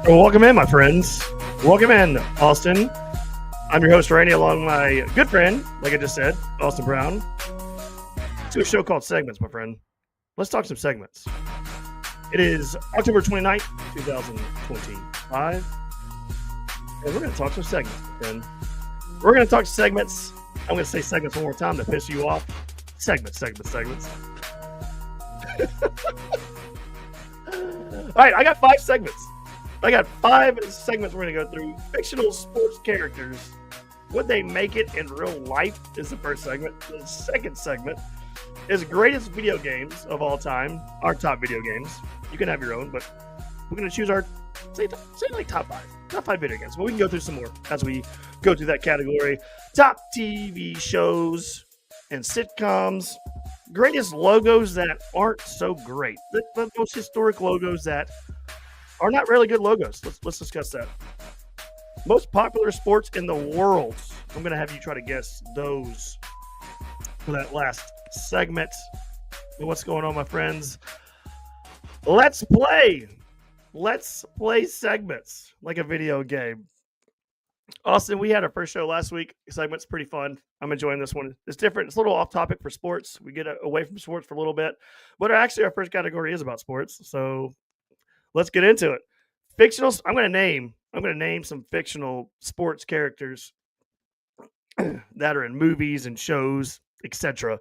Welcome in, my friends. Welcome in, Austin. I'm your host, Randy, along with my good friend, like I just said, Austin Brown, to a show called Segments, my friend. Let's talk some segments. It is October 29th, 2025, and we're going to talk some segments, my friend. We're going to talk segments. I'm going to say segments one more time to piss you off. Segments. All right, I got 5 segments. I got 5 segments we're going to go through. Fictional sports characters. Would they make it in real life is the first segment. The second segment is greatest video games of all time. Our top video games. You can have your own, but we're going to choose our, say like top 5. Top 5 video games. But we can go through some more as we go through that category. Top TV shows and sitcoms. Greatest logos that aren't so great. The most historic logos that are not really good logos. Let's discuss that. Most popular sports in the world. I'm going to have you try to guess those for that last segment. What's going on, my friends? Let's play segments like a video game. Austin, we had our first show last week. Segment's pretty fun. I'm enjoying this one. It's different. It's a little off topic for sports. We get away from sports for a little bit. But actually, our first category is about sports. So let's get into it. Fictional. I'm going to name some fictional sports characters that are in movies and shows, etc.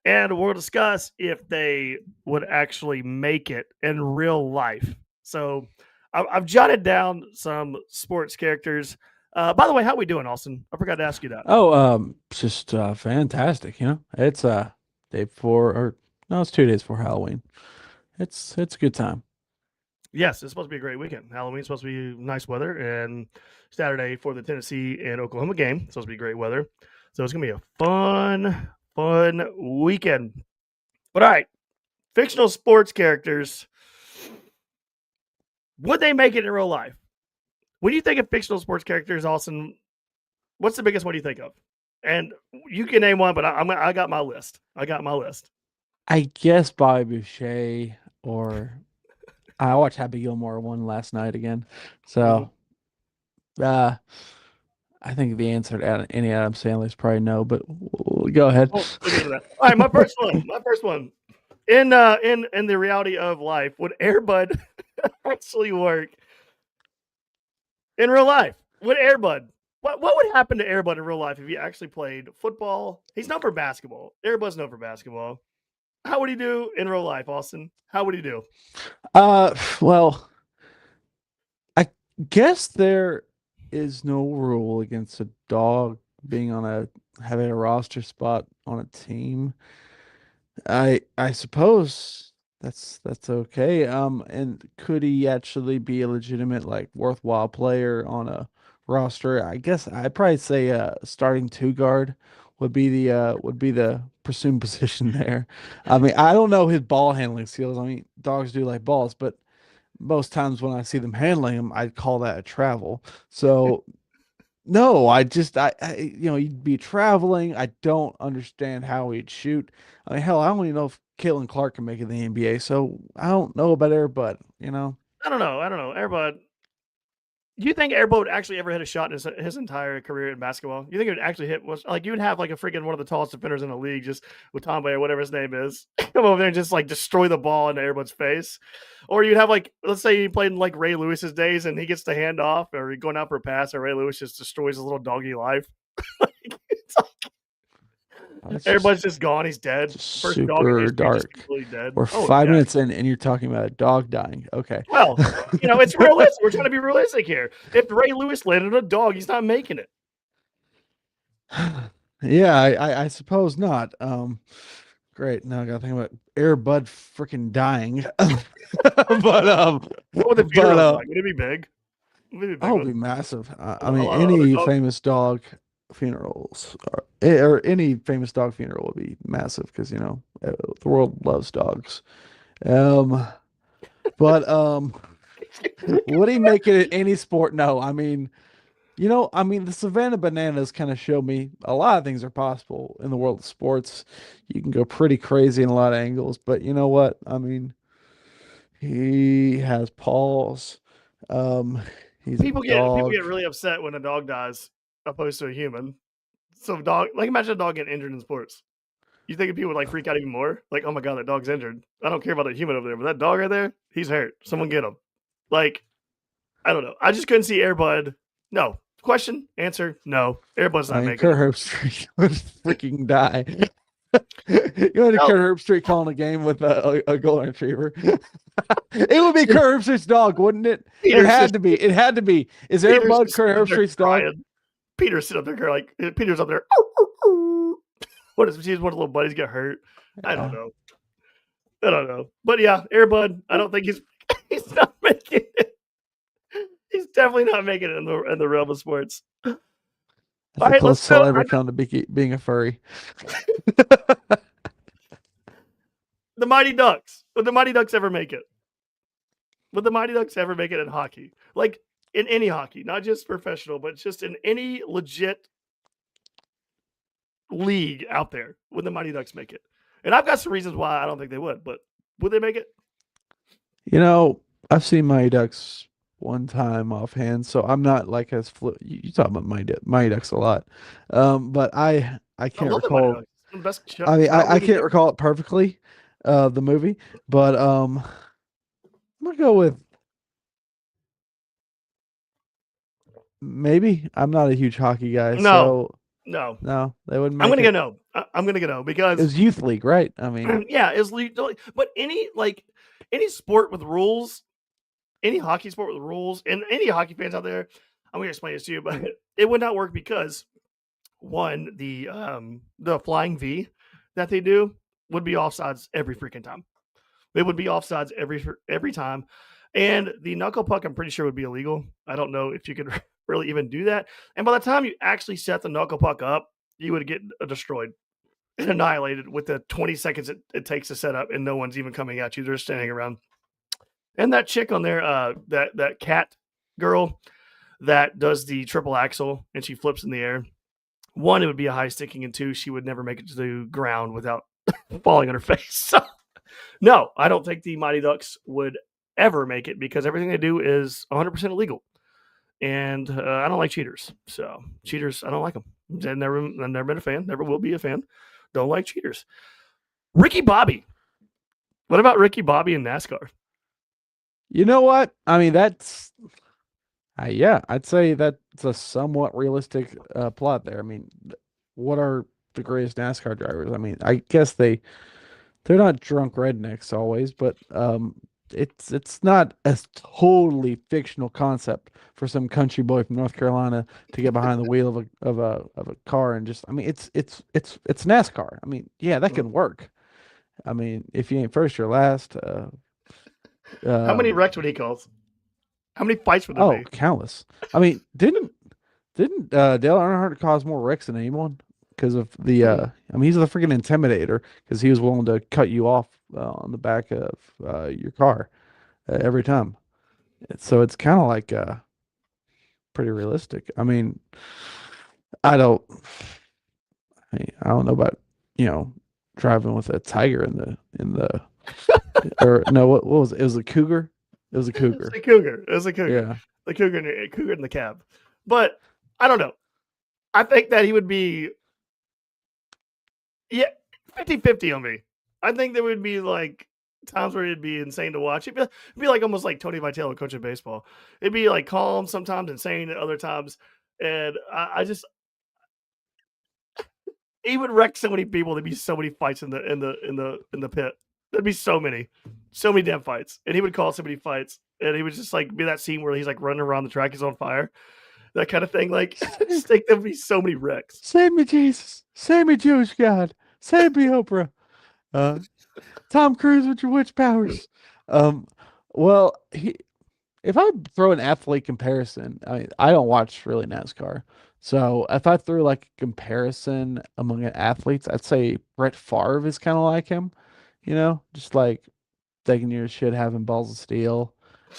And we'll discuss if they would actually make it in real life. So I've jotted down some sports characters. By the way, how are we doing, Austin? I forgot to ask you that. Just fantastic. It's day before, or no, it's 2 days before Halloween. It's a good time. Yes, it's supposed to be a great weekend. Halloween's supposed to be nice weather, and Saturday for the Tennessee and Oklahoma game, it's supposed to be great weather. So it's gonna be a fun weekend. But all right, fictional sports characters. Would they make it in real life? When you think of fictional sports characters, Austin, what's the biggest one you think of? And you can name one, but I got my list. I guess Bobby Boucher, or I watched Happy Gilmore one last night again. Mhm. So I think the answer to any Adam Sandler is probably no, but go ahead. We'll get into that. All right, my first one. In the reality of life, would Airbud actually work in real life? Would Airbud? What would happen to Airbud in real life if he actually played football? He's known for basketball. Airbud's known for basketball. How would he do in real life, Austin? How would he do? Well, I guess there is no rule against a dog being having a roster spot on a team. I suppose that's okay. And could he actually be a legitimate, like, worthwhile player on a roster? I guess I'd probably say starting two guard would be the presumed position there. I mean, I don't know his ball handling skills. I mean, dogs do like balls, but most times when I see them handling them, I'd call that a travel. So no, you'd be traveling. I don't understand how he'd shoot. I mean, hell, I don't even know if Caitlin Clark can make it in the NBA, so I don't know about Airbud. I don't know. Airbud. Do you think Airbud would actually ever hit a shot in his entire career in basketball? You think it would actually hit? Was like you would have like a freaking one of the tallest defenders in the league, just with Tomboy or whatever his name is, come over there and just like destroy the ball into Airbud's face, or you'd have like, let's say he played in like Ray Lewis's days and he gets the hand off or he going out for a pass and Ray Lewis just destroys his little doggy life. It's like, That's Everybody's just gone. He's dead. just First dog in super history just dark. completely dead. We're Oh five yeah. minutes in, and you're talking about a dog dying. Okay. Well, it's realistic. We're trying to be realistic here. If Ray Lewis landed a dog, he's not making it. Yeah, I suppose not. Great. Now I gotta think about Airbud freaking dying. but What would the but funeral look like? Would it be big? Would it be a big Oh, it'd be one? massive. A I mean, lot of other any dogs. famous dog funerals or any famous dog funeral would be massive because the world loves dogs. Um, but would he make it in any sport? No. I mean, the Savannah Bananas kind of show me a lot of things are possible in the world of sports. You can go pretty crazy in a lot of angles, but you know what? I mean, he has paws. Um, he's a People dog. get really upset when a dog dies opposed to a human. So dog, like imagine a dog getting injured in sports. You think people would like freak out even more? Like, oh my god, that dog's injured. I don't care about the human over there, but that dog right there, he's hurt. Someone get him. Like, I don't know. I just couldn't see Airbud. No. Question, answer, no. Airbud's I not mean, making Kurt it. Herbstreit would freaking die. You had a No. Kurt Herbstreit calling a game with a golden retriever. It would be Kurt Herbstreit's dog, wouldn't it? It Peter's had just to be. It had to be. Is Peter's Airbud just Kurt up there Herbstreit's dog? crying. Peter's sitting up there like Peter's up there. What is sees one of the little buddies get hurt? I don't Yeah. know. I don't know. But yeah, Airbud, I don't think he's he's not making it. He's definitely not making it in the realm of sports. All That's the right, let's closest go. I'll ever come to being a furry. The Mighty Ducks. Would the Mighty Ducks ever make it? Would the Mighty Ducks ever make it in hockey? Like in any hockey, not just professional, but just in any legit league out there, would the Mighty Ducks make it? And I've got some reasons why I don't think they would, but would they make it? You know, I've seen Mighty Ducks one time offhand, so I'm not like as you talk about Mighty Ducks a lot, but I I can't love the Mighty recall. Ducks. It's one of the best I mean, child I movies can't ever. recall it perfectly, the movie, but I'm gonna go with maybe. I'm not a huge hockey guy, No, so no. no, they wouldn't I'm make gonna go it. no. I'm gonna go no It because was youth league, right? I mean, yeah, but any sport with rules, any hockey sport with rules, and any hockey fans out there, I'm gonna explain this to you, but it would not work because one, the flying V that they do would be offsides every freaking time. It would be offsides every time. And the knuckle puck, I'm pretty sure would be illegal. I don't know if you could really even do that. And by the time you actually set the knuckle puck up, you would get destroyed and annihilated with the 20 seconds it takes to set up, and no one's even coming at you. They're standing around. And that chick on there, that cat girl that does the triple axle and she flips in the air. One, it would be a high sticking, and two, she would never make it to the ground without falling on her face. So, no, I don't think the Mighty Ducks would ever make it because everything they do is 100% illegal. And I don't like cheaters. So, cheaters, I don't like them. I've never been a fan, never will be a fan. Don't like cheaters. Ricky Bobby. What about Ricky Bobby in NASCAR? you know what? I mean, that's yeah, I'd say that's a somewhat realistic plot there. I mean, what are the greatest NASCAR drivers? I mean, I guess they're not drunk rednecks always, but it's not a totally fictional concept for some country boy from North Carolina to get behind the wheel of a car and just I mean it's NASCAR. I mean, yeah, that can work. I mean, if you ain't first, you're last. How many Um, wrecks would he cause? How many fights would there oh, be? countless. I mean, didn't Dale Earnhardt cause more wrecks than anyone because of the Hmm. I mean he's the freaking intimidator because he was willing to cut you off on the back of your car every time. So it's kind of like pretty realistic. I mean, I don't I don't know about, you know, driving with a tiger in the or no, what was it? It was a cougar. It was a It's cougar. a cougar. It's a cougar. Yeah. The cougar in the cab. But I don't know. I think that he would be, yeah, 50-50 on me. I think there would be like times where it'd be insane to watch. It'd be like almost like Tony Vitello coaching baseball. It'd be like calm sometimes, insane at other times. And I just he would wreck so many people. There'd be so many fights in the pit. There'd be so many damn fights. And he would call so many fights. And he would just like be that scene where he's like running around the track, he's on fire, that kind of thing. Like, I just think there'd be so many wrecks. Save me, Jesus. Save me, Jewish God. Save me, Oprah. Uh, Tom Cruise with your witch powers. Um, well, if I throw an athlete comparison, I don't watch really NASCAR. So if I threw like a comparison among athletes, I'd say Brett Favre is kind of like him, you know, just like taking your shit, having balls of steel,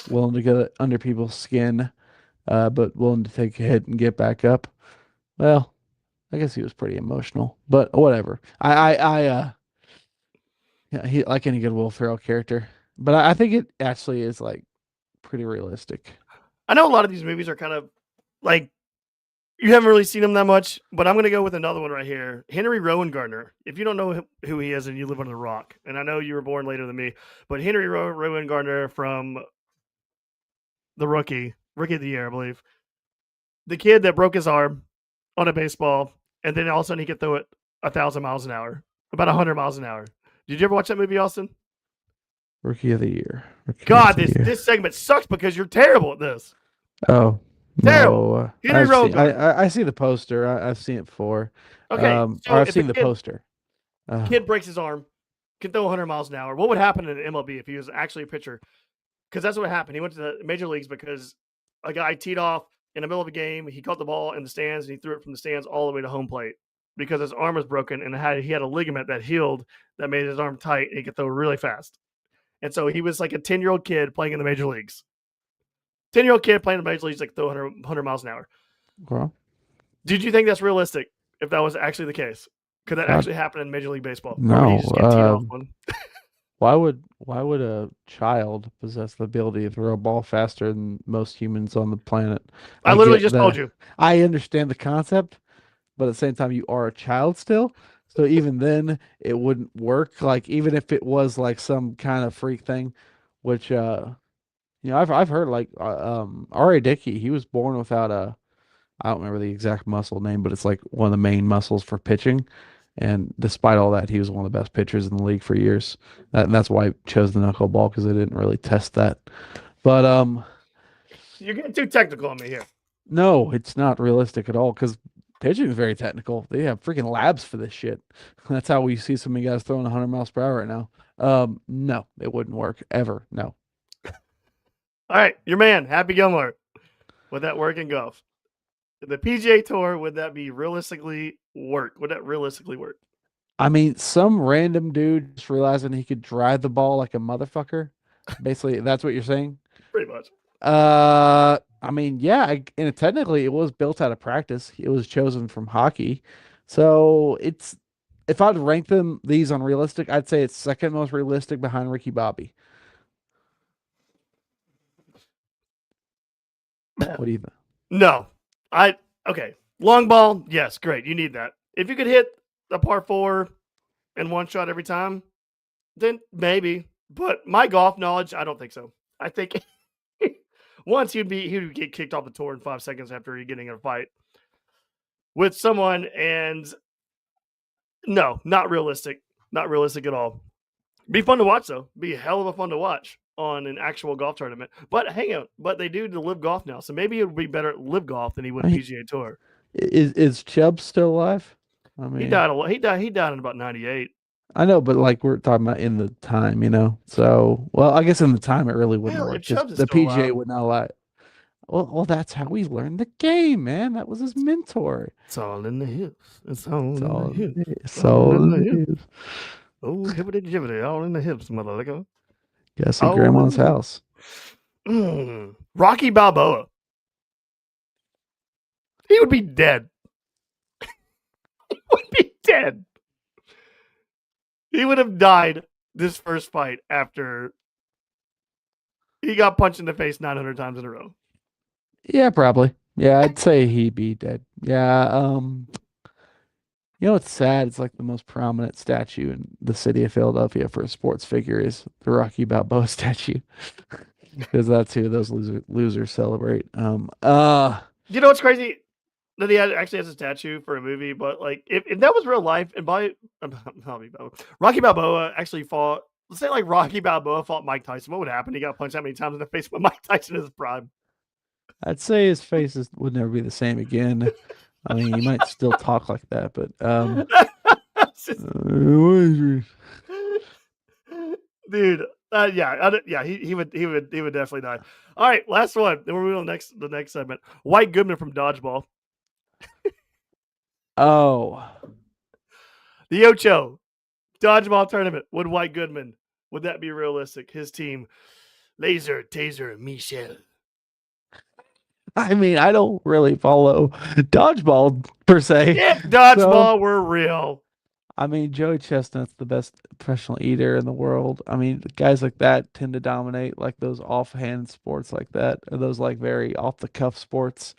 willing to get under people's skin, but willing to take a hit and get back up. Well, I guess he was pretty emotional, but whatever. Yeah, he like any good Will Ferrell character, but I think it actually is like pretty realistic. I know a lot of these movies are kind of like you haven't really seen him that much, but I'm going to go with another one right here. Henry Rowan Gardner. If you don't know who he is and you live under a rock, and I know you were born later than me, but Henry Rowan Gardner from The Rookie of the Year, I believe. The kid that broke his arm on a baseball, and then all of a sudden he could throw it 1,000 miles an hour, about 100 miles an hour. Did you ever watch that movie, Austin? Rookie of the year. Rookie of God, the this year. this segment sucks because you're terrible at this. Oh Terrible. no, Henry I've Rowan seen. Gardner. I see the poster. I've seen it before. Okay, Or so I've if a seen the kid poster. kid breaks his arm, can throw 100 miles an hour, what would happen in MLB if he was actually a pitcher? Because that's what happened. He went to the major leagues because a guy teed off in the middle of a game. He caught the ball in the stands and he threw it from the stands all the way to home plate because his arm was broken and he had a ligament that healed that made his arm tight and he could throw really fast. And so he was like a 10-year-old kid playing in the major leagues. 10-year-old kid playing in the major leagues, like throw 100 miles an hour. Well, Did you think that's realistic if that was actually the case? Could that God, actually happen in Major League Baseball? Or would he no. just get teed off one? Why would a child possess the ability to throw a ball faster than most humans on the planet? I I literally get just told the you. I understand the concept, but at the same time you are a child still. So even then it wouldn't work. Like even if it was like some kind of freak thing, which I've heard like R.A. Dickey, he was born without a I don't remember the exact muscle name, but it's like one of the main muscles for pitching. And despite all that, he was one of the best pitchers in the league for years. And that's why I chose the knuckleball because they didn't really test that. But You're getting too technical on me here. no, it's not realistic at all because pitching is very technical. They have freaking labs for this shit. That's how we see so many guys throwing 100 miles per hour right now. No, it wouldn't work ever. No. All right, your man, Happy Gilmore. Would that work in golf? The PGA Tour, would that be realistically work? Would that realistically work? I mean, some random dude just realizing he could drive the ball like a motherfucker. Basically, that's what you're saying. Pretty much. I mean, yeah, and technically it was built out of practice. It was chosen from hockey. So it's if I'd rank these on realistic, I'd say it's second most realistic behind Ricky Bobby. What do you think? No. Okay. Long ball, yes, great. You need that. If you could hit a par four in one shot every time, then maybe. But my golf knowledge, I don't think so. I think once he would get kicked off the tour in 5 seconds after getting in a fight with someone, and no, not realistic. Not realistic at all. Be fun to watch though. Be a hell of a fun to watch on an actual golf tournament. But hang on, but they do the live golf now, so maybe it would be better at live golf than he would I mean, PGA Tour. is Chubb still alive? I He mean, died a lot. He died in about 98. I know, but like we're talking about in the time, you know. So, well, I guess in the time it really wouldn't Hell, work if because Chubbs is the still PGA alive, would not allow it. Well, that's how we learned the game, man. That was his mentor. it's all in the hips. It's all It's in the all, hips. it's All in all the it hips. is. Oh, hippity jibbity, all in the hips, motherfucker. Guess at All in grandma's the hips. house. Rocky Balboa. He would be dead. He would be dead. He would have died this first fight after he got punched in the face 900 times in a row. Yeah, probably. Yeah, I'd say he'd be dead. Yeah, you know what's sad? It's like the most prominent statue in the city of Philadelphia for a sports figure is the Rocky Balboa statue. Because that's who those losers celebrate. You know what's crazy? That he actually has a statue for a movie, but like if that was real life, and Rocky Balboa actually fought, let's say like Rocky Balboa fought Mike Tyson, what would happen? He got punched how many times in the face by Mike Tyson in his prime? I'd say his would never be the same again. I mean, he might still talk like that, but Dude, yeah, he would definitely die. All right, last one. Then we're moving on the next segment. White Goodman from Dodgeball. oh, The Ocho Dodgeball tournament with White Goodman. Would that be realistic? His team, Laser, Taser, Michelle. I mean, I don't really follow dodgeball per se. If dodgeball were real, I mean, Joey Chestnut's the best professional eater in the world. I mean, guys like that tend to dominate like those offhand sports like that, or those like very off the cuff sports.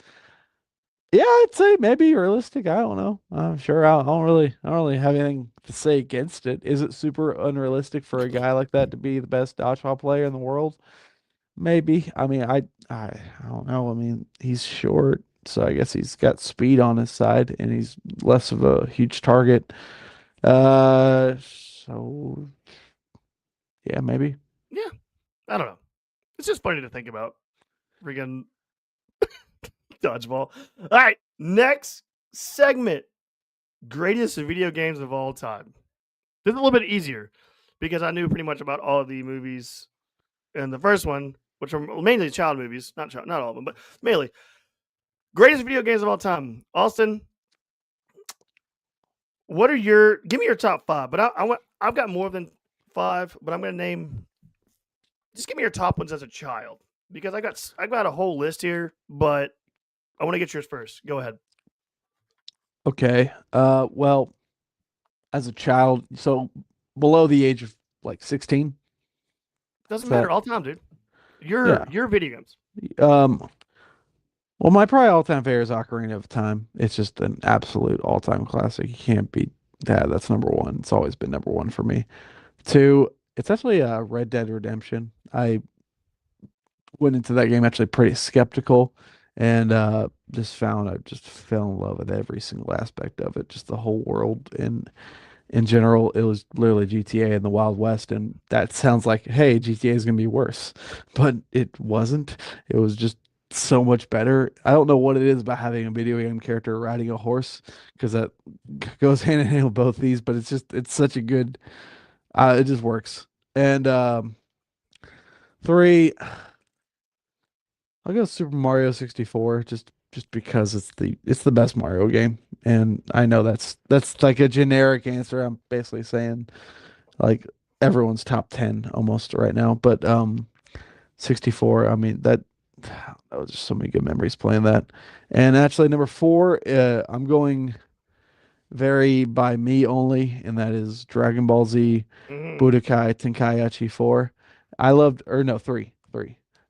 Yeah, I'd say maybe realistic. I don't know. I'm sure I don't really have anything to say against it. Is it super unrealistic for a guy like that to be the best dodgeball player in the world? Maybe. I mean, I don't know. I mean, he's short, so I guess he's got speed on his side, and he's less of a huge target. So yeah, maybe. Yeah, I don't know. It's just funny to think about. Freaking dodgeball. All right, next segment: greatest video games of all time. This is a little bit easier because I knew pretty much about all of the movies in the first one, which are mainly child movies, not all of them, but mainly greatest video games of all time. Austin, what are your? Give me your top five. But I've got more than five, but I'm going to name. Just give me your top ones as a child because I got a whole list here, but I want to get yours first. Go ahead. Okay. Well, as a child, so below the age of like 16, Doesn't is matter. that All time, dude. yeah. Your video games. Um, well, my probably all-time favorite is Ocarina of Time. It's just an absolute all-time classic. You can't beat that. That's number one. It's always been number one for me. Two, it's actually Red Dead Redemption. I went into that game actually pretty skeptical and just found I just fell in love with every single aspect of it, just the whole world and in general, it was literally GTA in the Wild West, and that sounds like, hey, GTA is gonna be worse, but it wasn't. It was just so much better. I don't know what it is about having a video game character riding a horse, because that goes hand in hand with both these, but it's such a good, it just works. And three, I'll go Super Mario 64, just because it's the best Mario game, and I know that's like a generic answer. I'm basically saying like everyone's top 10 almost right now. But 64, I mean that was just so many good memories playing that. And actually number four, I'm going very by me only, and that is Dragon Ball Z Mm-hmm. Budokai Tenkaichi 4. I loved, or no, three.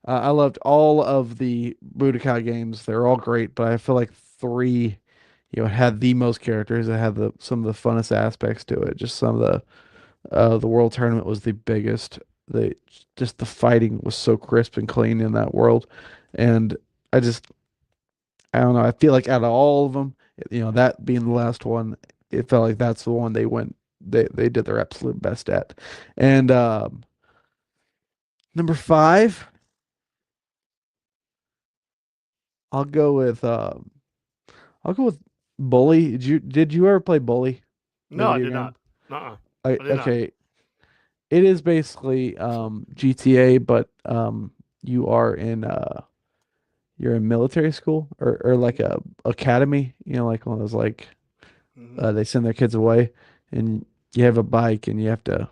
I loved all of the Budokai games. They're all great, but I feel like three, had the most characters. It had some of the funnest aspects to it. Just some of the world tournament was the biggest. The just the fighting was so crisp and clean in that world, and I just I don't know. I feel like out of all of them, that being the last one, it felt like that's the one they did their absolute best at. And number five, I'll go with um I'll go with Bully. Did you ever play Bully, the No, I video did not. game? Uh-uh. I I did not. okay. It is basically GTA, but you are in you're in military school or like a academy, like one of those like Mm-hmm. they send their kids away and you have a bike and you have to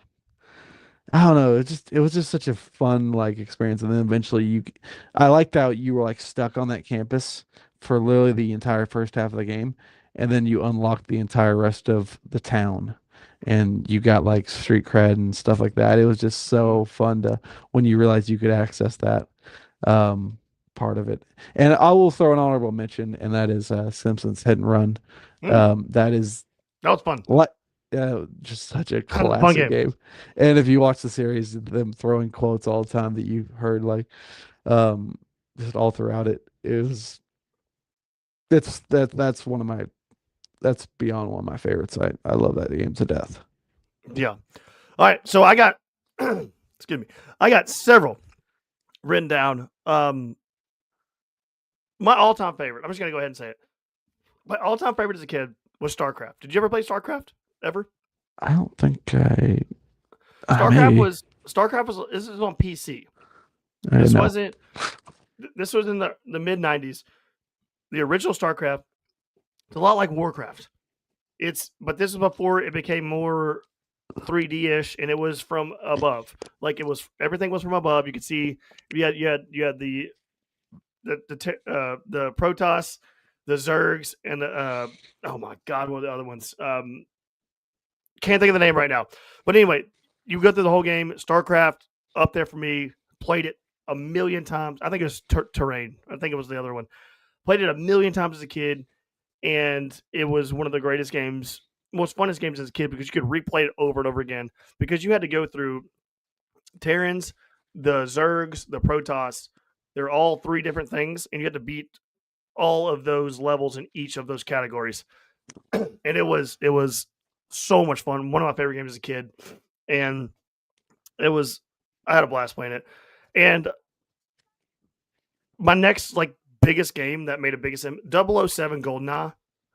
I don't know, it was just such a fun like experience and then eventually I liked how you were like stuck on that campus for literally the entire first half of the game and then you unlocked the entire rest of the town and you got like street cred and stuff like that. It was just Mm-hmm. so fun to when you realized you could access that um, part of it. And I will throw an honorable mention, and that is Simpsons Hit and Run. Mm. That is That was fun. like just such a That was a fun classic game. game. And if you watch the series, them throwing quotes all the time that you've heard, like um, just all throughout it, is that's one of my that's beyond one of my favorites. I love that game to death. Yeah. All right. So I got excuse me. I got several written down. My all-time favorite. I'm just gonna go ahead and say it. My all-time favorite as a kid was StarCraft. Did you ever play StarCraft? Ever? I don't think StarCraft maybe was StarCraft was this is on PC. I This know. wasn't. This was in the mid '90s. The original StarCraft. It's a lot like Warcraft. But this is before it became more 3D ish, and it was from above. Like it was everything was from above. You could see you had the Protoss, the Zergs, and the oh my god, what are the other ones? can't think of the name right now. But anyway, you go through the whole game. StarCraft up there for me. Played it a million times. I think it was Terrain. I think it was the other one. Played it a million times as a kid, and it was one of the greatest games, most funnest games as a kid because you could replay it over and over again because you had to go through Terrans, the Zergs, the Protoss. They're all three different things, and you had to beat all of those levels in each of those categories. And it was so much fun. One of my favorite games as a kid, and I had a blast playing it. And my next biggest game that made a biggest 007 GoldenEye.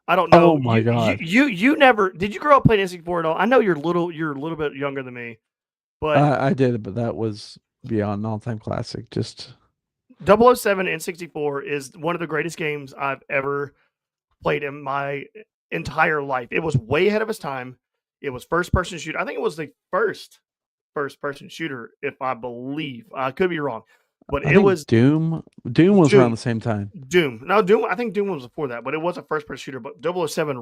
I don't know. Oh my God. You never did you grow up playing N64 at all? I know you're a little bit younger than me, but I did, but that was beyond all-time classic. Just 007 N64 is one of the greatest games I've ever played in my entire life. It was way ahead of its time. It was first-person shooter. I think it was the first-person shooter, if I believe. I could be wrong, but I it think was Doom. Doom was around the same time. Doom. No, Doom. I think Doom was before that, but it was a first-person shooter. But 007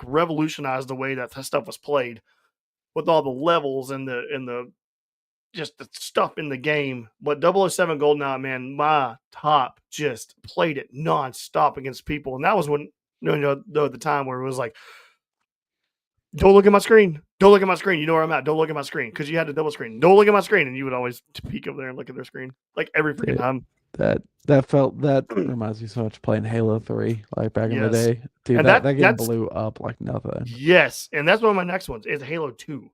revolutionized the way that stuff was played with all the levels and the just the stuff in the game. But 007 GoldenEye, man, my top just played it nonstop against people, and that was when the time where it was like, don't look at my screen. Don't look at my screen. You know where I'm at. Don't look at my screen because you had to double screen. Don't look at my screen, and you would always peek over there and look at their screen like every freaking time. That reminds me so much of playing Halo 3 like back in the Yes. day. Dude, And that game that's blew up like nothing. yes, and that's one of my next ones is Halo 2.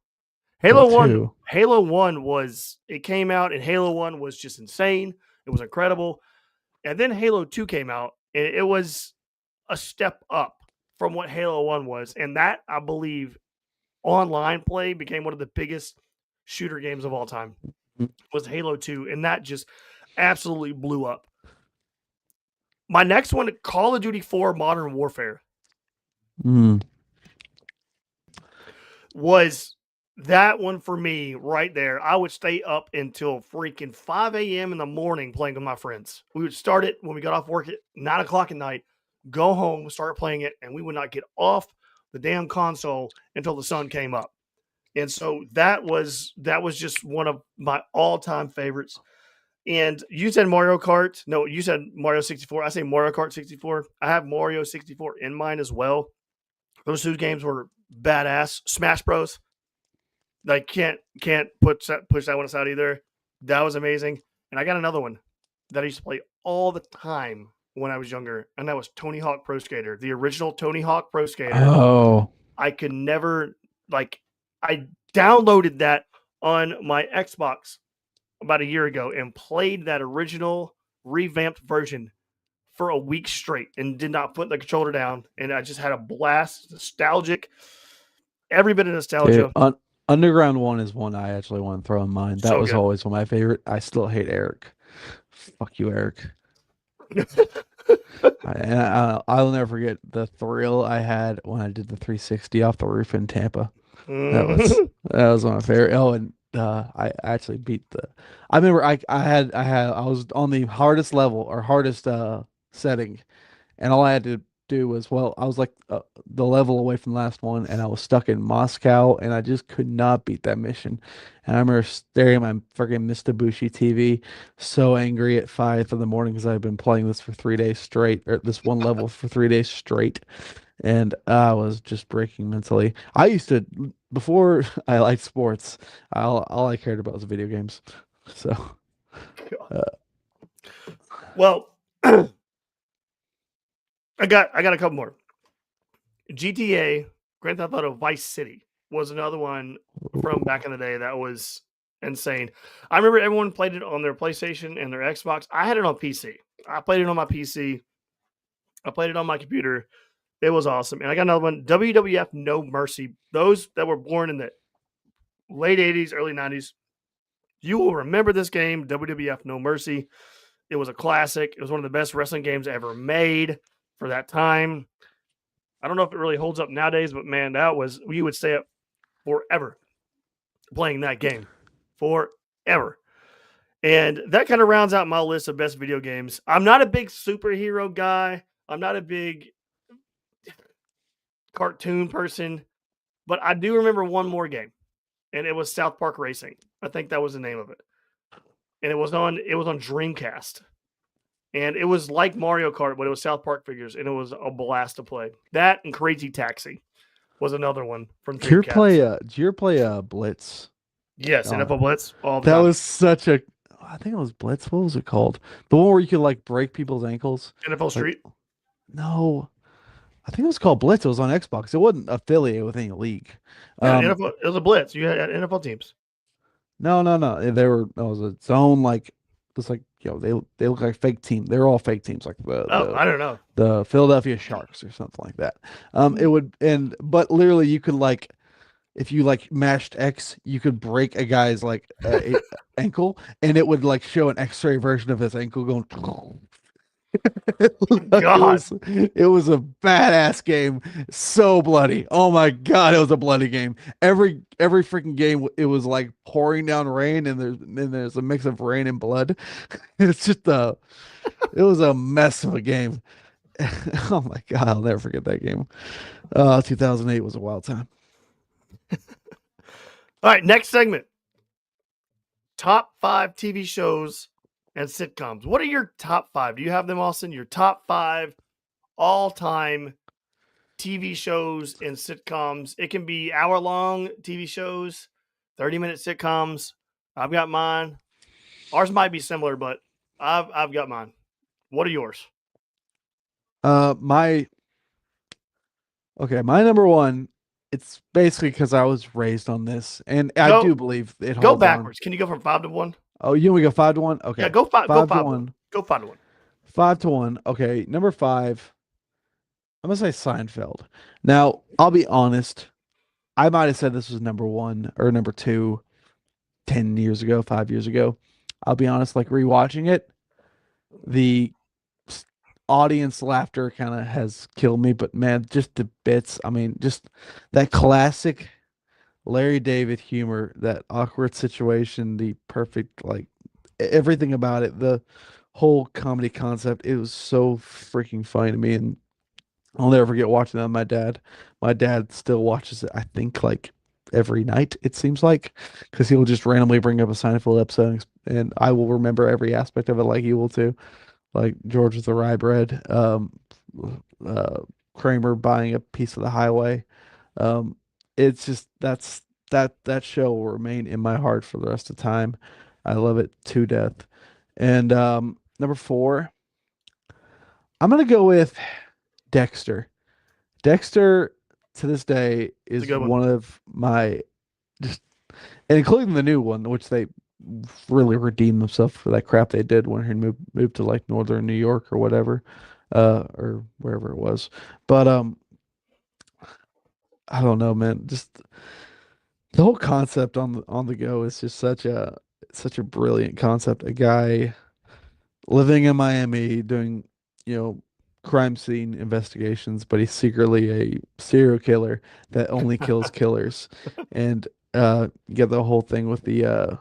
Halo Halo 1 was it came out and Halo 1 was just insane. It was incredible. And then Halo 2 came out and it was a step up from what Halo 1 was. And that, I believe, online play became one of the biggest shooter games of all time. Was Halo 2, and that just absolutely blew up. My next one, Call of Duty 4 Modern Warfare. Was that one for me right there. I would stay up until freaking 5 a.m. in the morning playing with my friends. We would start it when we got off work at 9 o'clock at night, go home, start playing it, and we would not get off the damn console until the sun came up. And so that was just one of my all-time favorites. And you said Mario Kart. No, you said Mario 64. I say Mario Kart 64. I have Mario 64 in mine as well. Those two games were badass. Smash Bros. Like can't push that one aside either. That was amazing. And I got another one that I used to play all the time when I was younger, and that was Tony Hawk Pro Skater, the original Tony Hawk Pro Skater. Oh, I could never I downloaded that on my Xbox about a year ago and played that original revamped version for a week straight and did not put the controller down. And I just had a blast, nostalgic, every bit of nostalgia. dude, Underground 1 is one I actually want to throw in mind. That So was good. always one of my favorite. I still hate Eric. Fuck you, Eric. I'll never forget the thrill I had when I did the 360 off the roof in Tampa. That was one of my favorite. Oh, and I actually beat the. I remember I was on the hardest level or hardest setting, and all I had to do was I was like the level away from the last one, and I was stuck in Moscow, and I just could not beat that mission. And I remember staring at my freaking Mitsubishi TV, so angry at 5 in the morning because I've been playing this for 3 days straight, or this one level for 3 days straight. And I was just breaking mentally. I used to, before I liked sports, all I cared about was video games. So, well, I got a couple more. GTA, Grand Theft Auto Vice City was another one from back in the day that was insane. I remember everyone played it on their PlayStation and their Xbox. I had it on PC. I played it on my PC. I played it on my computer. It was awesome. And I got another one, WWF No Mercy. Those that were born in the late 80s, early 90s, you will remember this game, WWF No Mercy. It was a classic. It was one of the best wrestling games ever made for that time. I don't know if it really holds up nowadays, but man, you would stay up forever playing that game. Forever. And that kind of rounds out my list of best video games. I'm not a big superhero guy. I'm not a big cartoon person. But I do remember one more game, and it was South Park Racing. I think that was the name of it, and it was on Dreamcast, and it was like Mario Kart, but it was South Park figures, and it was a blast to play. That and Crazy Taxi was another one from Dreamcast. Did you ever play Blitz Yes, on it? NFL Blitz all the That time. was such a I think it was Blitz. What was it called? The one where you could like break people's ankles? NFL Like Street. no, I think it was called Blitz. It was on Xbox. It wasn't affiliated with any league. Yeah, Um, NFL. It was a Blitz. You had NFL teams. no, no, no. They were it was its own like it's like they look like fake team. They're all fake teams, like Oh, I don't know. the Philadelphia Sharks or something like that. It would but literally you could like if you like mashed X, you could break a guy's like ankle, and it would like show an X-ray version of his ankle going. God, It was a badass game. So bloody. Oh my god, it was a bloody game. Every freaking game it was like pouring down rain and there's a mix of rain and blood. It's just it was a mess of a game. Oh my god, I'll never forget that game. 2008 was a wild time. all right, next segment. Top 5 TV shows and sitcoms. What are your top 5? Do you have them, Austin? Your top 5 all-time TV shows and sitcoms. It can be hour-long TV shows, 30-minute sitcoms. I've got mine. Ours might be similar, but I've got mine. What are yours? My my number one. It's basically because I was raised on this, and I Go do believe it go holds on. backwards. Can you go from 5 to 1? Oh, you want me to go 5-1? Yeah, Okay, go 5 5 to 1. 1, Go 5 to 1. 5-1. Okay, number 5. I'm gonna say Seinfeld. Now, I'll be honest. I might have said this was number 1 or number 2 10 years ago, 5 years ago. I'll be honest. Like rewatching it, the audience laughter kind of has killed me. But man, just the bits. I mean, just that classic Larry David humor, that awkward situation, the perfect like everything about it, the whole comedy concept. It was so freaking funny to me, and I'll never forget watching that with my dad. My dad still watches it, I think, like every night, it seems like, because he'll just randomly bring up a Seinfeld episode, and I will remember every aspect of it like he will too. Like George with the rye bread, uh, Kramer buying a piece of the highway. Um, it's just that show will remain in my heart for the rest of the time. I love it to death. And number 4, I'm gonna go with Dexter. Dexter to this day It's a is good one. one of my just and including the new one, which they really redeemed themselves for that crap they did when he moved to like northern New York or whatever, or wherever it was. But I don't know, man. Just the whole concept on the go is just such a brilliant concept. A guy living in Miami doing, you know, crime scene investigations, but he's secretly a serial killer that only kills killers. And you get the whole thing with the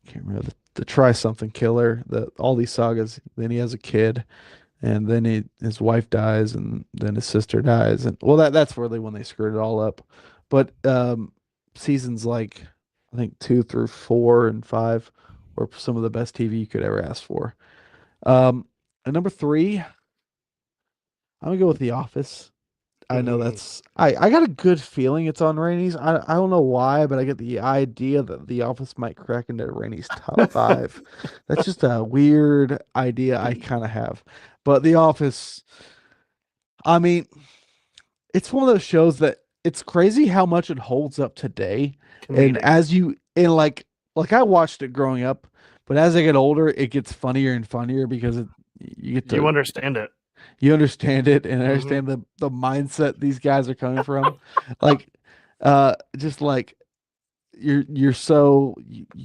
can't remember the try something killer, the all these sagas. Then he has a kid, and then his wife dies, and then his sister dies, and well that's really when they screwed it all up. But seasons like I think 2 through 4 and 5 were some of the best TV you could ever ask for. And number 3, I'm gonna go with The Office. I know Mhm. that's I got a good feeling it's on Rainey's. I don't know why, but I get the idea that The Office might crack into Rainey's top 5. That's just a weird idea I kind of have. But The Office, I mean, it's one of those shows that it's crazy how much it holds up today. And Comedic. as you and like I watched it growing up, but as I get older, it gets funnier and funnier because you get You to understand it. you understand it and Mhm. understand the mindset these guys are coming from. Like just like you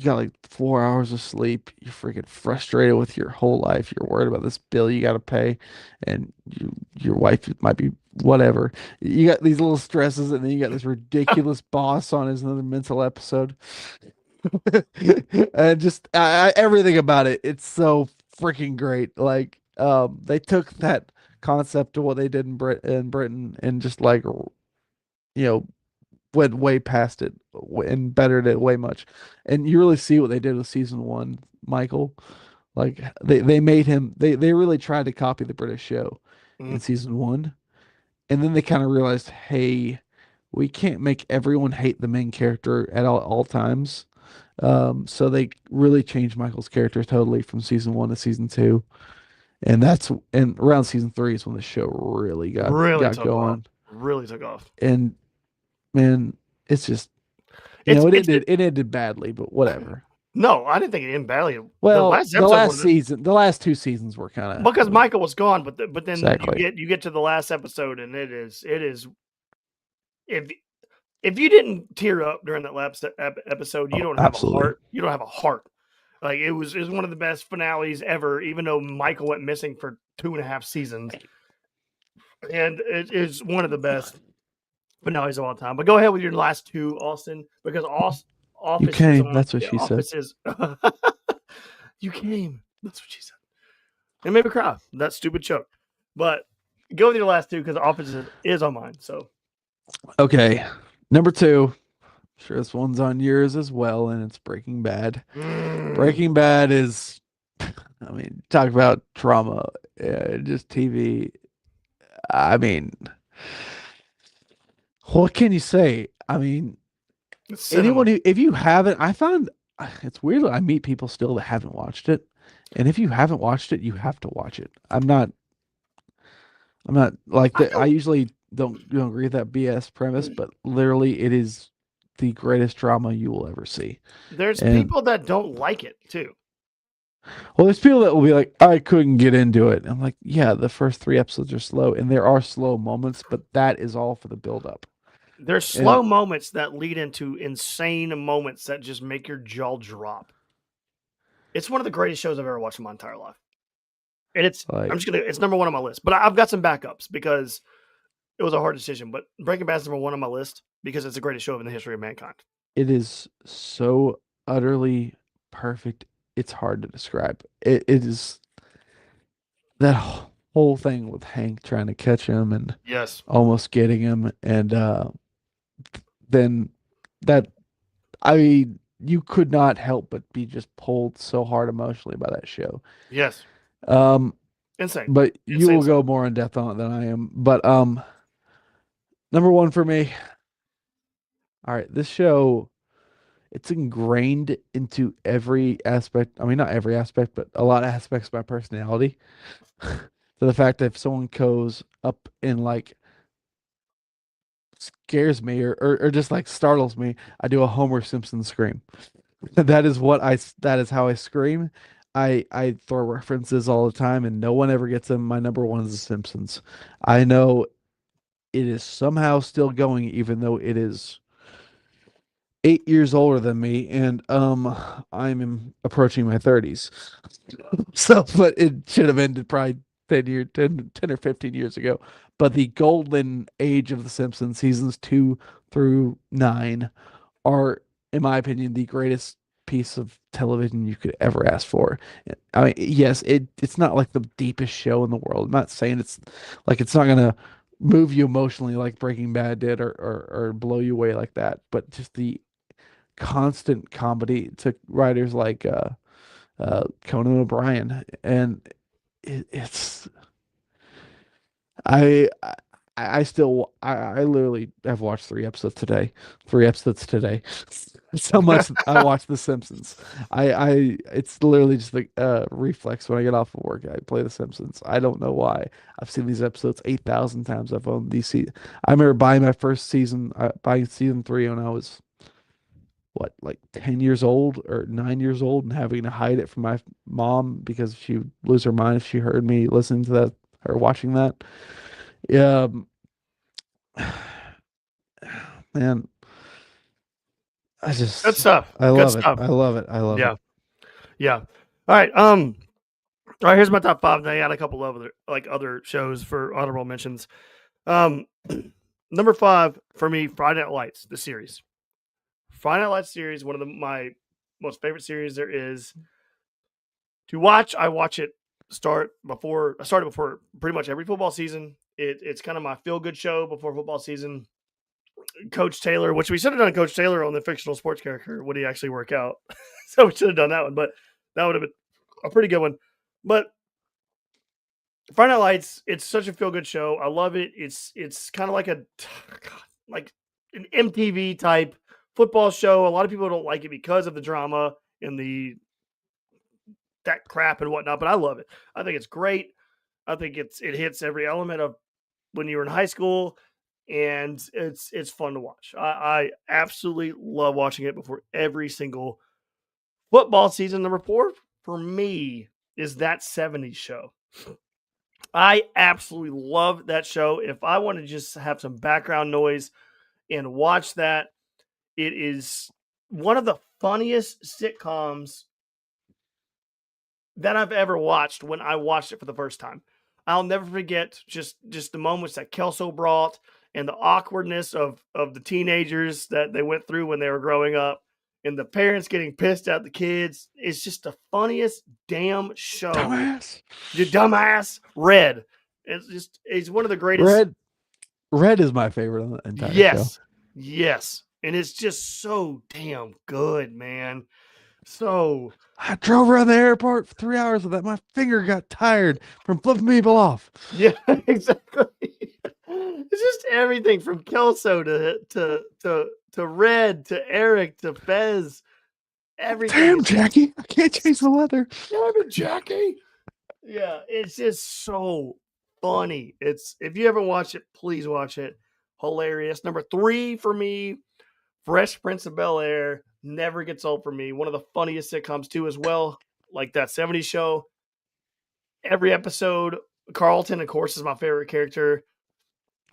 got like 4 hours of sleep, you're freaking frustrated with your whole life, you're worried about this bill you got to pay, and your wife might be whatever, you got these little stresses, and then you got this ridiculous boss on his another mental episode. And just everything about it, it's so freaking great. Like they took that concept to what they did in Britain, and just like went way past it and bettered it way much. And you really see what they did with season one, Michael. Like they made him they really tried to copy the British show in Mhm. season one, and then they kind of realized, hey, we can't make everyone hate the main character at all times. So they really changed Michael's character totally from season one to season two, and around season three is when the show really Really got took off. going. Really took off. And man, it's just It's it's it ended badly, but whatever. no, I didn't think it ended badly. The Well, last episode was the last two seasons were kind because of Michael was gone, but then exactly. you get to the last episode and it is if if you didn't tear up during that last episode, you Oh, don't have a absolutely. heart. You don't have a heart. Like it was one of the best finales ever, even though Michael went missing for 2.5 seasons, and it is one of the best finales of all time. But go ahead with your last two, Austin, because You Office is came. on. That's what Yeah, she said. Office is. You came. That's what she said. It made me cry. That stupid joke. But go with your last two because Office is on mine. So Okay, number two. Sure, this one's on yours as well, and it's Breaking Bad. mm, Breaking Bad is, I mean, talk about drama, just TV. I mean, what can you say? I mean, cinema. if you haven't, I found it's weird. I meet people still that haven't watched it, and if you haven't watched it, you have to watch it. I'm not like I that. I don't. usually don't agree with that BS premise, but literally, it is the greatest drama you will ever see. There's And people that don't like it too. well, there's people that will be like, I couldn't get into it. I'm like, yeah, the first three episodes are slow, and there are slow moments, but that is all for the build up. There's And slow moments that lead into insane moments that just make your jaw drop. It's one of the greatest shows I've ever watched in my entire life. And like, it's number one on my list. But I've got some backups because it was a hard decision. But Breaking Bad is number one on my list because it's the greatest show in the history of mankind. it is so utterly perfect. It's hard to describe. It is that whole thing with Hank trying to catch him and Yes. almost getting him, and then that I mean, you could not help but be just pulled so hard emotionally by that show. Yes. Um, Insane. but you Insane will stuff. go more in depth on it than I am. But number one for me. All right, this show, it's ingrained into every aspect. I mean, not every aspect, but a lot of aspects of my personality. To the fact that if someone goes up and like scares me or just like startles me, I do a Homer Simpson scream. That is how I scream. I throw references all the time and no one ever gets them. My number one is The Simpsons. I know it is somehow still going even though it is 8 years older than me, and I'm approaching my 30s. So, but it should have ended probably 10 or 15 years ago. But the golden age of The Simpsons, seasons 2 through 9, are, in my opinion, the greatest piece of television you could ever ask for. I mean, yes, it's not like the deepest show in the world. I'm not saying it's not gonna move you emotionally like Breaking Bad did or blow you away like that, but just the constant comedy to writers like Conan O'Brien, and it's I I still I literally have watched 3 episodes today. 3 episodes today. So much I watch The Simpsons. I it's literally just like reflex when I get off of work. I play The Simpsons. I don't know why. I've seen these episodes 8,000 times. I've owned these. I remember buying my first season, buying season three when I was what, like 10 years old or 9 years old, and having to hide it from my mom because she would lose her mind if she heard me listening to that or watching that. Yeah, man, Good stuff. I Good love it. stuff. I love it. I love Yeah. it. Yeah. All right. All right. Here's my top five. Now I got a couple of other shows for honorable mentions. Um, number five for me, Friday Night Lights, the series. Friday Night Lights series, one of my most favorite series there is to watch. I watch it start before I started before pretty much every football season. It's kind of my feel good show before football season. Coach Taylor, which we should have done Coach Taylor on the fictional sports character. Would he actually work out? So we should have done that one, but that would have been a pretty good one. But Friday Night Lights, it's such a feel good show. I love it. It's kind of like like an MTV type football show. A lot of people don't like it because of the drama and the that crap and whatnot, but I love it. I think it's great. I think it hits every element of when you were in high school, and it's fun to watch. I absolutely love watching it before every single football season. Number four for me is That 70s Show. I absolutely love that show. If I want to just have some background noise and watch that, it is one of the funniest sitcoms that I've ever watched when I watched it for the first time. I'll never forget just the moments that Kelso brought and the awkwardness of the teenagers that they went through when they were growing up and the parents getting pissed at the kids. It's just the funniest damn show. Dumbass. You dumbass. Red. It's one of the greatest. Red is my favorite on the entire show. Yes. And it's just so damn good, man. So I drove around the airport for 3 hours with that. My finger got tired from flipping people off. yeah, exactly. It's just everything from Kelso to Red to Eric to Fez. Everything. Damn, Jackie! I can't change the weather. Damn it, Jackie. Yeah, it's just so funny. It's if you haven't watched it, please watch it. Hilarious. Number 3 for me, Fresh Prince of Bel-Air. Never gets old for me. One of the funniest sitcoms too, as well. Like That 70s Show. Every episode, Carlton, of course, is my favorite character.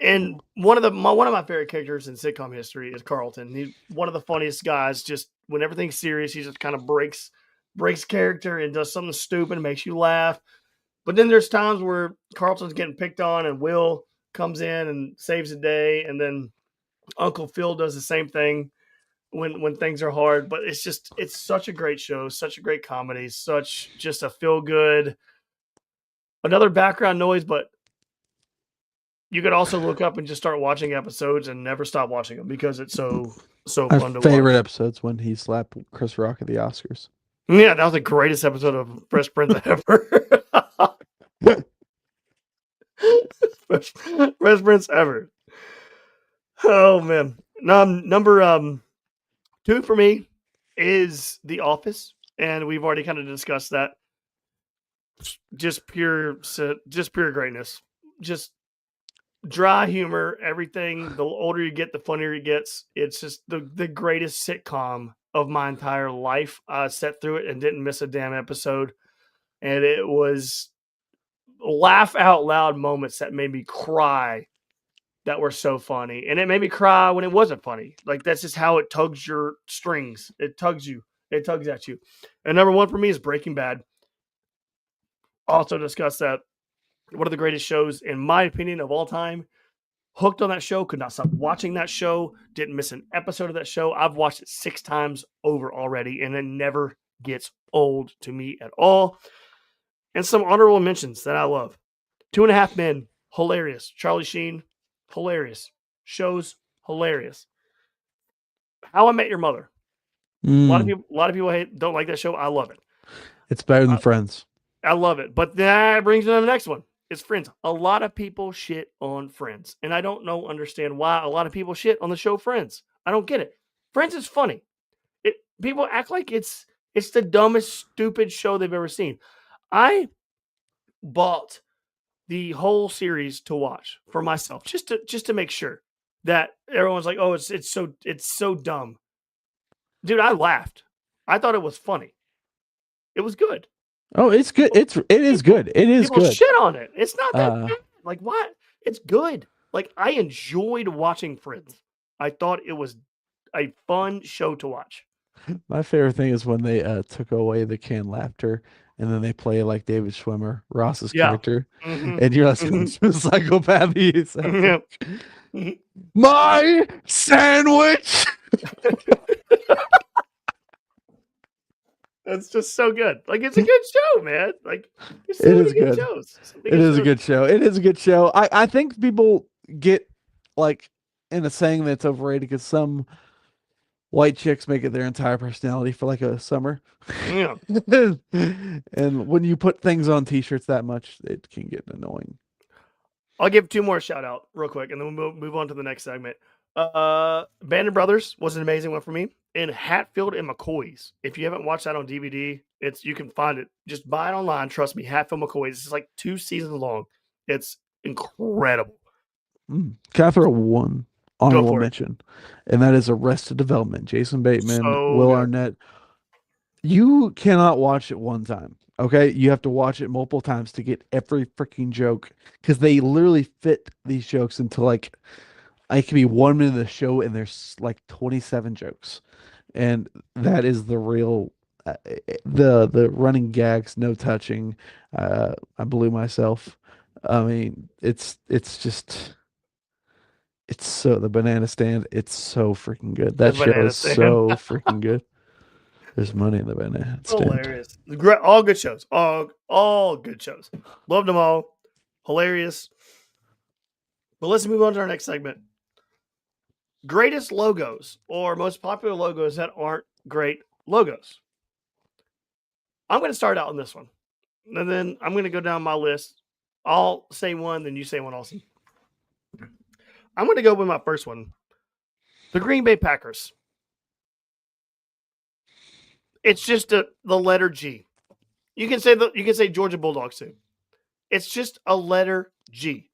And one of my favorite characters in sitcom history is Carlton. He's one of the funniest guys. Just when everything's serious, he just kind of breaks character and does something stupid and makes you laugh. But then there's times where Carlton's getting picked on and Will comes in and saves the day, and then Uncle Phil does the same thing when things are hard. But it's such a great show, such a great comedy, such just a feel good. Another background noise, but you could also look up and just start watching episodes and never stop watching them because it's so My fun to favorite watch. episode's when he slapped Chris Rock at the Oscars. Yeah, that was the greatest episode of Fresh Prince ever. Fresh Prince ever. Oh man. Number 2 for me is The Office, and we've already kind of discussed that. Just pure greatness. Just dry humor, everything. The older you get, the funnier it gets. It's just the greatest sitcom of my entire life. I sat through it and didn't miss a damn episode. And it was laugh out loud moments that made me cry that were so funny. And it made me cry when it wasn't funny. Like that's just how it tugs your strings. It tugs you. It tugs at you. And number 1 for me is Breaking Bad. Also discussed that. One of the greatest shows, in my opinion, of all time. Hooked on that show, could not stop watching that show, didn't miss an episode of that show. I've watched it 6 times over already, and it never gets old to me at all. And some honorable mentions that I love. 2.5 Men, hilarious. Charlie Sheen, hilarious. Shows, hilarious. How I Met Your Mother. A lot of people don't like that show. I love it. It's better than Friends. I love it. But that brings me to the next one. It's Friends. A lot of people shit on Friends. And I don't understand why a lot of people shit on the show Friends. I don't get it. Friends is funny. People act like it's the dumbest, stupid show they've ever seen. I bought the whole series to watch for myself, just to make sure that everyone's like, oh, it's so dumb. Dude, I laughed. I thought it was funny. It was good. Oh, it's good. It is good. It is People good. shit on it. It's not that bad. Like what? It's good. Like I enjoyed watching Friends. I thought it was a fun show to watch. My favorite thing is when they took away the canned laughter and then they play like David Schwimmer, Ross's character, and you're like, psychopath. My sandwich. It's just so good. Like it's a good show, man. Like there's so It many is good good. shows. So many It good is a shows. good show. It is a good show. I think people get like in a saying that's overrated because some white chicks make it their entire personality for like a summer. Yeah. And when you put things on t-shirts that much, it can get annoying. I'll give two more shout out real quick, and then we'll move on to the next segment. Band of Brothers was an amazing one for me. And Hatfield and McCoy's. If you haven't watched that on DVD, you can find it. Just buy it online. Trust me, Hatfield McCoy's. It's like 2 seasons long. It's incredible. Can I throw one Go honorable for it. mention? And that is Arrested Development. Jason Bateman, So Will good. Arnett. You cannot watch it one time. Okay, you have to watch it multiple times to get every freaking joke because they literally fit these jokes into like it could be 1 minute of the show and there's like 27 jokes, and that is the real the running gags, no touching. I blew myself. I mean, it's just it's so the banana stand. It's so freaking good. The That show Banana is Stand. so freaking good. There's money in the banana stand. Hilarious. Great. All good shows. All good shows. Loved them all. Hilarious. But let's move on to our next segment. Greatest logos or most popular logos that aren't great logos. I'm going to start out on this one. And then I'm going to go down my list. I'll say one, then you say one also. I'm going to go with my first one. The Green Bay Packers. It's just the letter G. You can say Georgia Bulldogs too. It's just a letter G.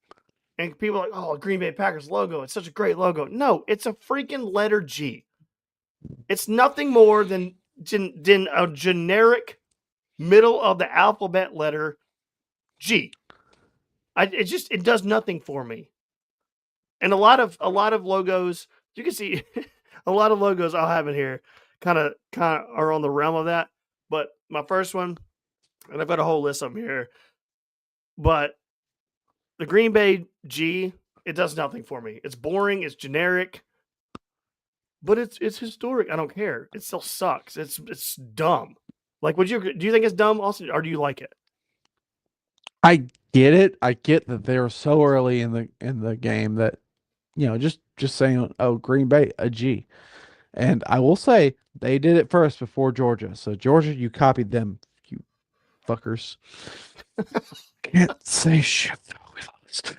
And people are like, oh, Green Bay Packers logo. It's such a great logo. No, it's a freaking letter G. It's nothing more than a generic middle of the alphabet letter G. It does nothing for me. And a lot of logos, you can see a lot of logos I'll have in here kind of are on the realm of that. But my first one, and I've got a whole list of them here, but the Green Bay G, it does nothing for me. It's boring, it's generic, but it's historic. I don't care. It still sucks. It's dumb. Like, do you think it's dumb also, or do you like it? I get it. I get that they're so early in the game that just saying, oh, Green Bay, a G. And I will say they did it first before Georgia. So Georgia, you copied them, you fuckers. Can't say shit though. We lost.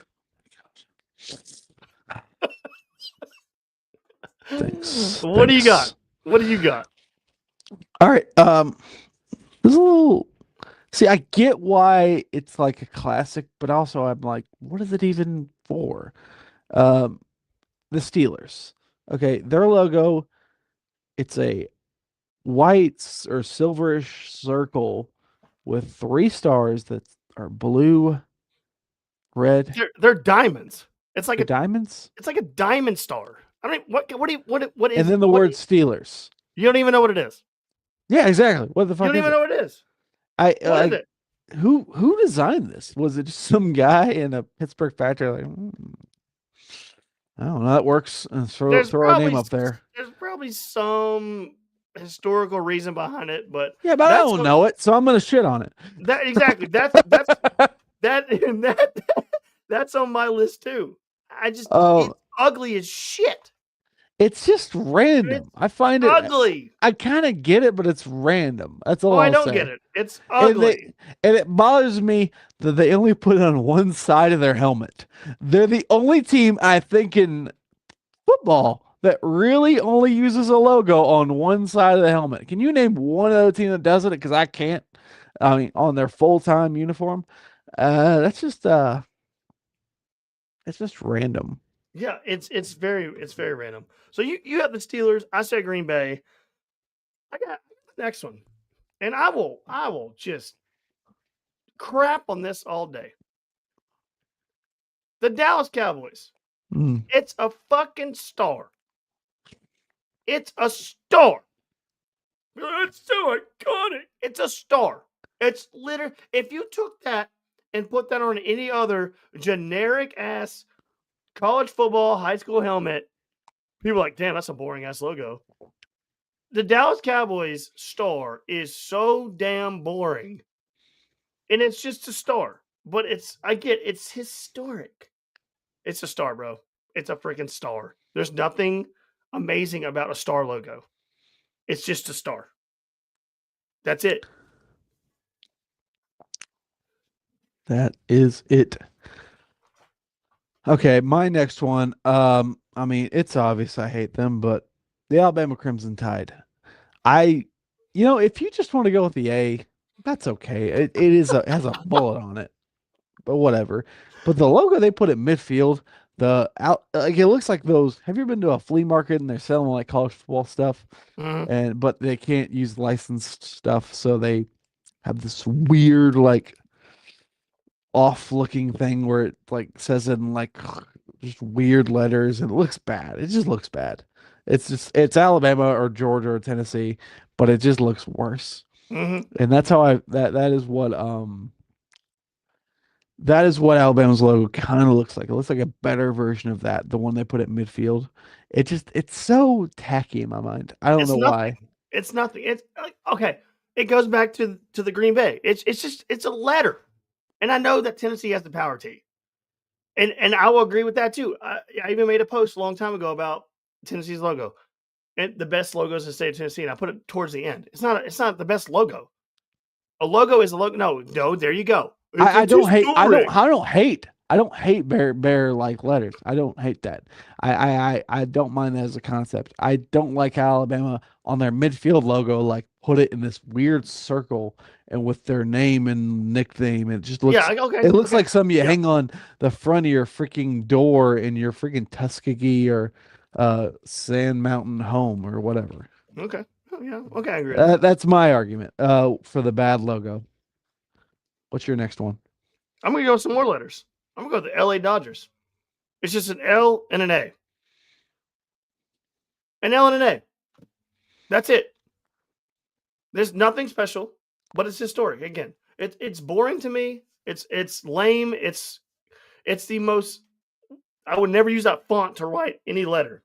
Thanks. What do you got? Thanks. What do you got? All right. There's a little. See, I get why it's like a classic, but also I'm like, what is it even for? Um, the Steelers. Okay, their logo, it's a white or silverish circle with 3 stars that are blue, red. They're diamonds. It's like The diamonds, a diamond star. I don't even, what and is then the what word Steelers. you don't even know what it is. Yeah, exactly. What the You fuck don't is even it? know what it is. I What is like it? who designed this? Was it just some guy in a Pittsburgh factory? Like, I don't know. That works. There's Throw our name probably up there. there's probably some historical reason behind it, but Yeah, but I that's don't know it, so I'm gonna shit on it. that exactly. That and that's on my list too. Oh, It's ugly as shit. it's just It's random. I find it. ugly. I kind of get it, but it's random. That's Oh, all I I'll don't get say. it. It's And ugly. they and it bothers me that they only put it on one side of their helmet. They're the only team I think in football that really only uses a logo on one side of the helmet. Can you name one other team that does it? Because I can't. I mean, on their full-time uniform. It's just random. Yeah, it's very random. So you have the Steelers. I say Green Bay. I got the next one, and I will just crap on this all day. The Dallas Cowboys. Mm. It's a fucking star. It's a star. It's so iconic. It's a star. It's literally, if you took that and put that on any other generic ass college football high school helmet, people are like, damn, that's a boring ass logo. the Dallas Cowboys star is so damn boring, and it's just a star. But it's historic. It's a star, bro. It's a freaking star. There's nothing amazing about a star logo. It's just a star. That's it. That is it. Okay, my next one. I mean, it's obvious I hate them, but the Alabama Crimson Tide. I, if you just want to go with the A, that's okay. It has a bullet on it, but whatever. But the logo they put at midfield, the out like it looks like those. Have you ever been to a flea market and they're selling like college football stuff, Mm-hmm. and but they can't use licensed stuff, so they have this weird like off-looking thing where it like says it in like just weird letters and it looks bad. It just looks bad. It's Alabama or Georgia or Tennessee, but it just looks worse. Mm-hmm. And that's how I that is what Alabama's logo kind of looks like. It looks like a better version of that, the one they put at midfield. It's so tacky in my mind. I don't It's know nothing. why. It's nothing. It's okay. It goes back to the Green Bay. It's a letter, and I know that Tennessee has the power T, and I will agree with that too. I even made a post a long time ago about Tennessee's logo and the best logos in the state of Tennessee, and I put it towards the end. It's not the best logo. A logo is a logo. No. There you go. I It's don't hate historic. I don't hate bear like letters. I don't hate that. I don't mind that as a concept. I don't like how Alabama on their midfield logo like put it in this weird circle and with their name and nickname. Yeah. Okay. It looks Okay. like something you Yeah. hang on the front of your freaking door in your freaking Tuskegee or Sand Mountain home or whatever. Okay. Oh, yeah. Okay. I agree with that. That's my argument for the bad logo. What's your next one? I'm gonna go with some more letters. I'm gonna go with the LA Dodgers. It's just an L and an A. An L and an A. That's it. There's nothing special, but it's historic. Again, it's boring to me. It's lame. It's the most. I would never use that font to write any letter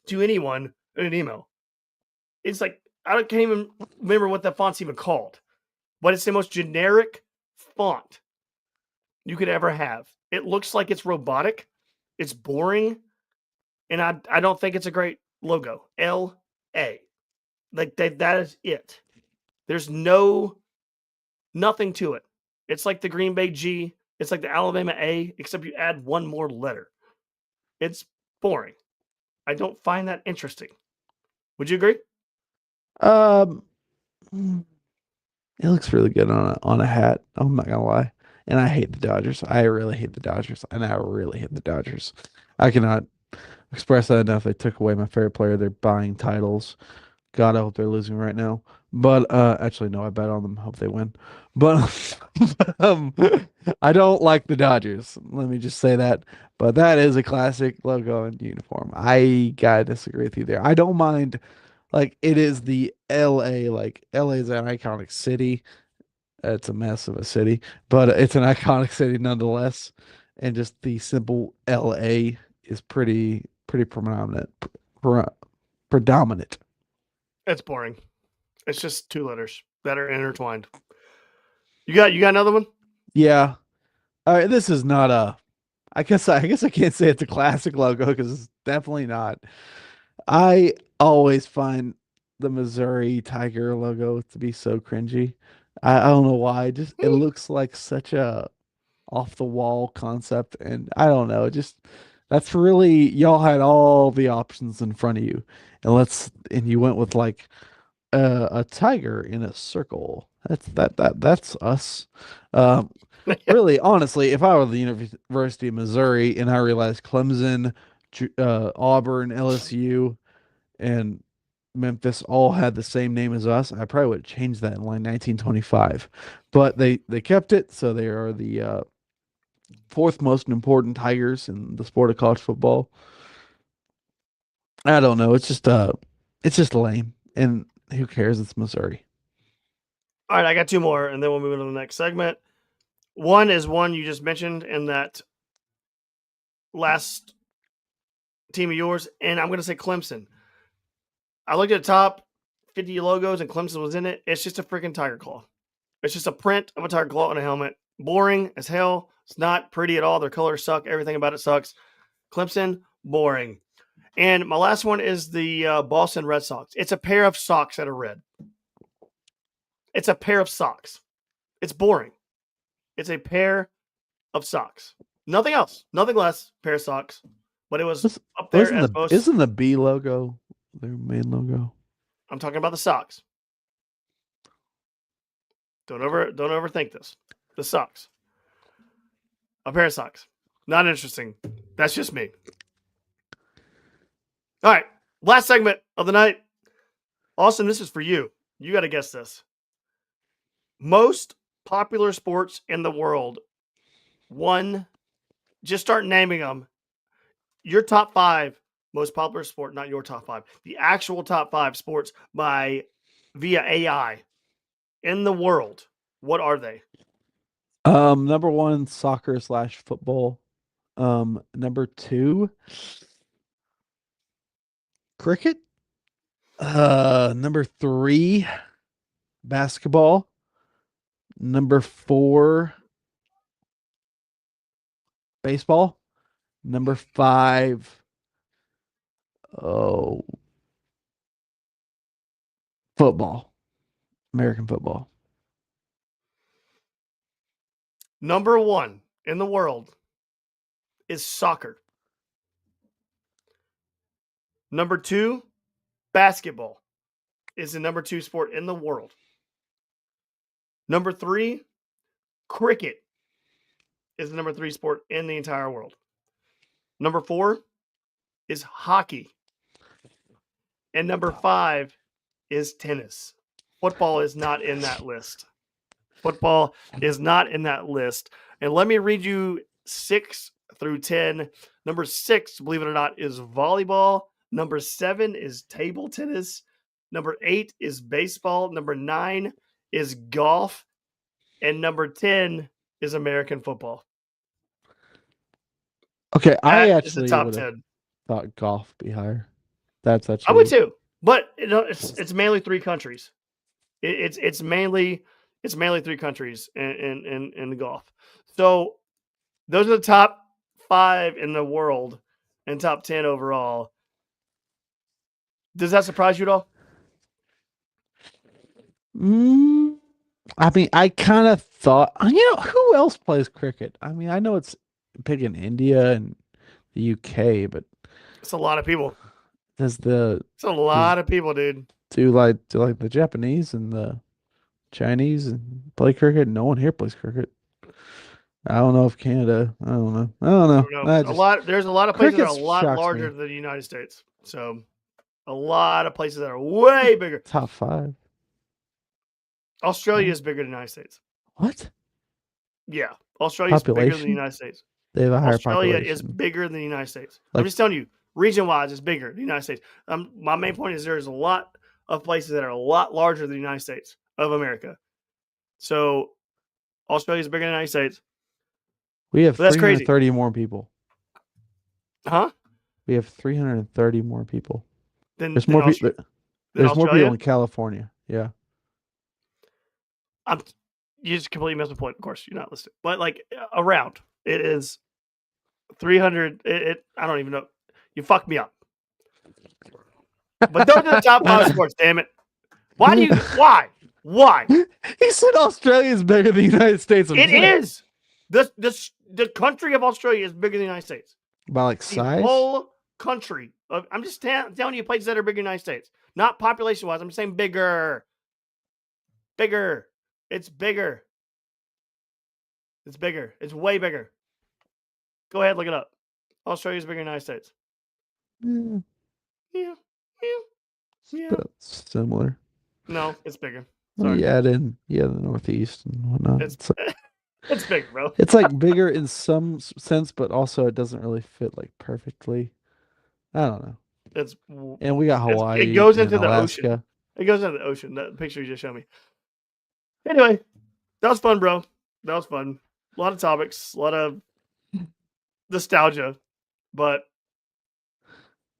to anyone in an email. It's like can't even remember what that font's even called, but it's the most generic font you could ever have. It looks like it's robotic. It's boring, and I don't think it's a great logo. LA. Like that is it. There's nothing to it. It's like the Green Bay G. It's like the Alabama A, except you add one more letter. It's boring. I don't find that interesting. Would you agree? Um, it looks really good on a hat. I'm not gonna lie. And I hate the Dodgers. I really hate the Dodgers, and I really hate the Dodgers. I cannot express that enough. They took away my favorite player. They're buying titles. God, I hope they're losing right now. But actually, no, I bet on them. Hope they win. But um, I don't like the Dodgers. Let me just say that. But that is a classic logo and uniform. I gotta disagree with you there. I don't mind. Like it is the LA. Like LA is an iconic city. It's a mess of a city, but it's an iconic city nonetheless. And just the simple LA is pretty pre predominant. It's boring. It's just two letters that are intertwined. You got another one? Yeah. All right, this is not a I guess I can't say it's a classic logo because it's definitely not. I always find the Missouri Tiger logo to be so cringy. I don't know why. Just it looks like such a off the wall concept, and I don't know. Just that's really y'all had all the options in front of you, and you went with like a tiger in a circle. That's us. Um, Yeah. Really, honestly, if I were the University of Missouri and I realized Clemson, Auburn, LSU, and Memphis all had the same name as us, I probably would have changed that in like 1925. But they kept it, so they are the fourth most important Tigers in the sport of college football. I don't know. It's just lame, and who cares? It's Missouri. All right, I got two more, and then we'll move into the next segment. One is one you just mentioned in that last team of yours, and I'm going to say Clemson. I looked at the top. 50 logos and Clemson was in it. It's just a freaking tiger claw. It's just a print of a tiger claw on a helmet. Boring as hell. It's not pretty at all. Their colors suck. Everything about it sucks. Clemson, boring. And my last one is the Boston Red Sox. It's a pair of socks that are red. It's a pair of socks. It's boring. It's a pair of socks. Nothing else. Nothing less. Pair of socks. But it was up there as most. Isn't the B logo their main logo? I'm talking about the socks. Don't overthink this. The socks. A pair of socks. Not interesting. That's just me. All right. Last segment of the night. Austin, this is for you. You got to guess this. Most popular sports in the world. One. Just start naming them. Your top 5 most popular sport, not your top 5. The actual top 5 sports via AI in the world. What are they? Number 1, soccer/football. Number 2, cricket. Number 3, basketball. Number 4, baseball. Number 5, football. American football. Number 1 in the world is soccer. Number 2, basketball is the number 2 sport in the world. Number 3, cricket is the number 3 sport in the entire world. Number 4 is hockey. And number 5 is tennis. Football is not in that list. Football is not in that list. And let me read you 6 through 10. Number 6, believe it or not, is volleyball. Number 7 is table tennis. Number 8 is baseball. Number 9 is golf. And number 10 is American football. Okay, I That is actually the top would have 10. thought golf be higher. That's actually I would too, but it's mainly 3 countries. It's mainly 3 countries in the golf. So those are the top 5 in the world and top 10 overall. Does that surprise you at all? I mean, I kind of thought, who else plays cricket? I mean, I know it's big in India and the UK, but It's a lot of people. It's a lot of people, dude. Do the Japanese and the Chinese and play cricket? No one here plays cricket. I don't know if Canada. I don't know. There's a lot of places that are a lot larger than the United States. So a lot of places that are way bigger. Top 5. Australia is bigger than the United States. What? Yeah. Australia is bigger than the United States. They have a higher Australia population. is bigger than the United States. I'm just telling you, region-wise, it's bigger than the United States. My main point is there's a lot of places that are a lot larger than the United States of America. So Australia is bigger than the United States. We have 330 more people. Huh? We have 330 more people. There's more people. There's more people in California. Yeah. You just completely missed the point. Of course, you're not listening. But around, it is 300. I don't even know. You fucked me up. But those are the top 5 sports. Damn it! Why? Why? He said Australia is bigger than the United States. It is. The country of Australia is bigger than the United States. By size? The whole country. I'm just telling you places that are bigger than the United States. Not population-wise. I'm just saying bigger. Bigger. It's bigger. It's bigger. It's way bigger. Go ahead, look it up. Australia's bigger than the United States. Yeah. Similar. No, it's bigger. Sorry. You add in the Northeast and whatnot. It's bigger, bro. It's like bigger in some sense, but also it doesn't really fit perfectly. I don't know. And we got Hawaii. It goes into Alaska. the ocean. It goes into the ocean. That picture you just showed me. Anyway, that was fun, bro. That was fun. A lot of topics, a lot of nostalgia, but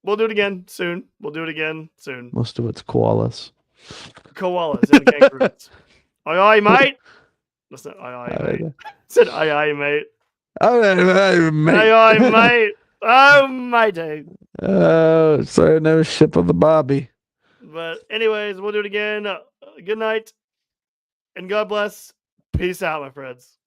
we'll do it again soon. Most of it's koalas. koalas and kangaroos. Aye, aye, mate. Listen, aye, aye, mate. Said aye, aye, mate. Mate. Aye, aye, mate. Oh, matey. Sorry, I never ship on the Bobby. But anyways, we'll do it again. Good night, and God bless. Peace out, my friends.